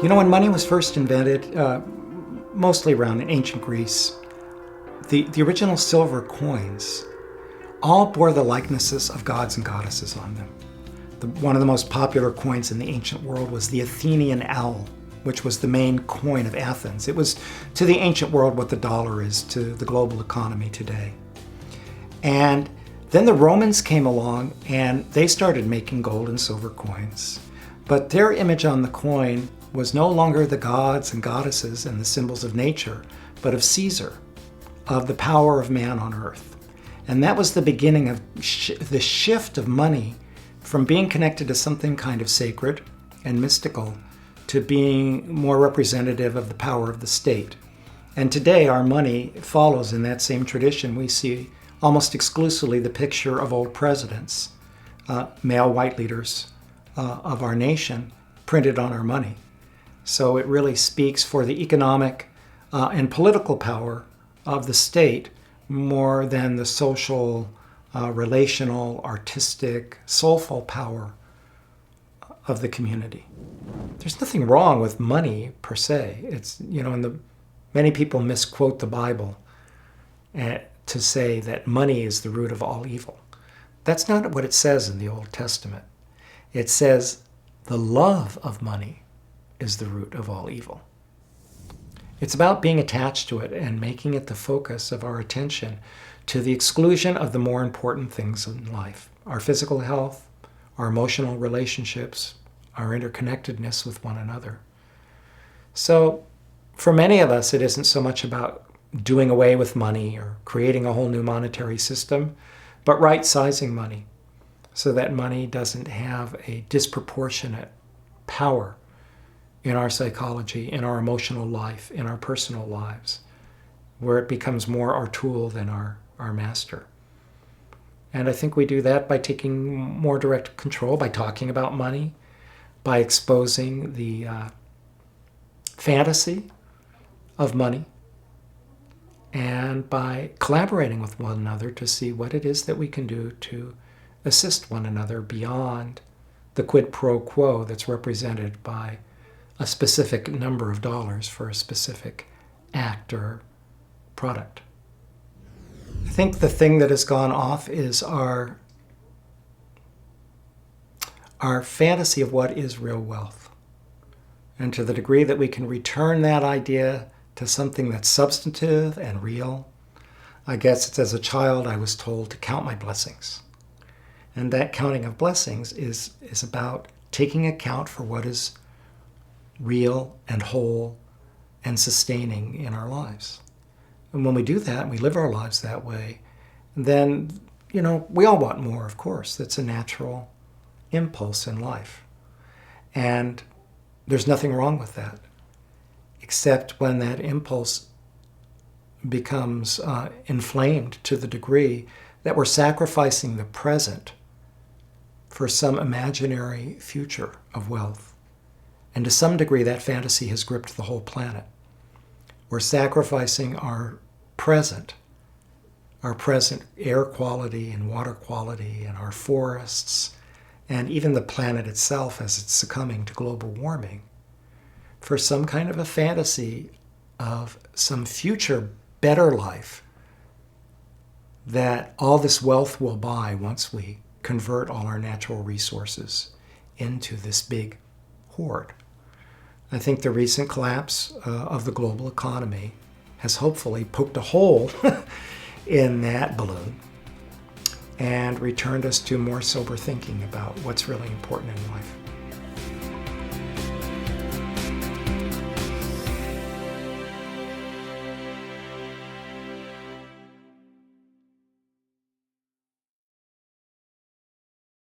You know, when money was first invented, mostly around in ancient Greece, the original silver coins all bore the likenesses of gods and goddesses on them. One of the most popular coins in the ancient world was the Athenian owl, which was the main coin of Athens. It was to the ancient world what the dollar is to the global economy today. And then the Romans came along and they started making gold and silver coins. But their image on the coin was no longer the gods and goddesses and the symbols of nature, but of Caesar, of the power of man on earth. And that was the beginning of the shift of money from being connected to something kind of sacred and mystical to being more representative of the power of the state. And today our money follows in that same tradition. We see almost exclusively the picture of old presidents, male white leaders of our nation, printed on our money. So it really speaks for the economic and political power of the state more than the social, relational, artistic, soulful power of the community. There's nothing wrong with money per se. It's, you know, many people misquote the Bible to say that money is the root of all evil. That's not what it says in the Old Testament. It says the love of money is the root of all evil. It's about being attached to it and making it the focus of our attention to the exclusion of the more important things in life. Our physical health, our emotional relationships, our interconnectedness with one another. So for many of us, it isn't so much about doing away with money or creating a whole new monetary system, but right-sizing money so that money doesn't have a disproportionate power in our psychology, in our emotional life, in our personal lives, where it becomes more our tool than our master. And I think we do that by taking more direct control, by talking about money, by exposing the fantasy of money, and by collaborating with one another to see what it is that we can do to assist one another beyond the quid pro quo that's represented by a specific number of dollars for a specific act or product. I think the thing that has gone off is our fantasy of what is real wealth. And to the degree that we can return that idea to something that's substantive and real, I guess it's as a child I was told to count my blessings. And that counting of blessings is about taking account for what is real and whole and sustaining in our lives. And when we do that, and we live our lives that way, then, you know, we all want more, of course. That's a natural impulse in life. And there's nothing wrong with that, except when that impulse becomes inflamed to the degree that we're sacrificing the present for some imaginary future of wealth. And to some degree, that fantasy has gripped the whole planet. We're sacrificing our present air quality and water quality and our forests and even the planet itself as it's succumbing to global warming for some kind of a fantasy of some future better life that all this wealth will buy once we convert all our natural resources into this big hoard. I think the recent collapse of the global economy has hopefully poked a hole in that balloon and returned us to more sober thinking about what's really important in life.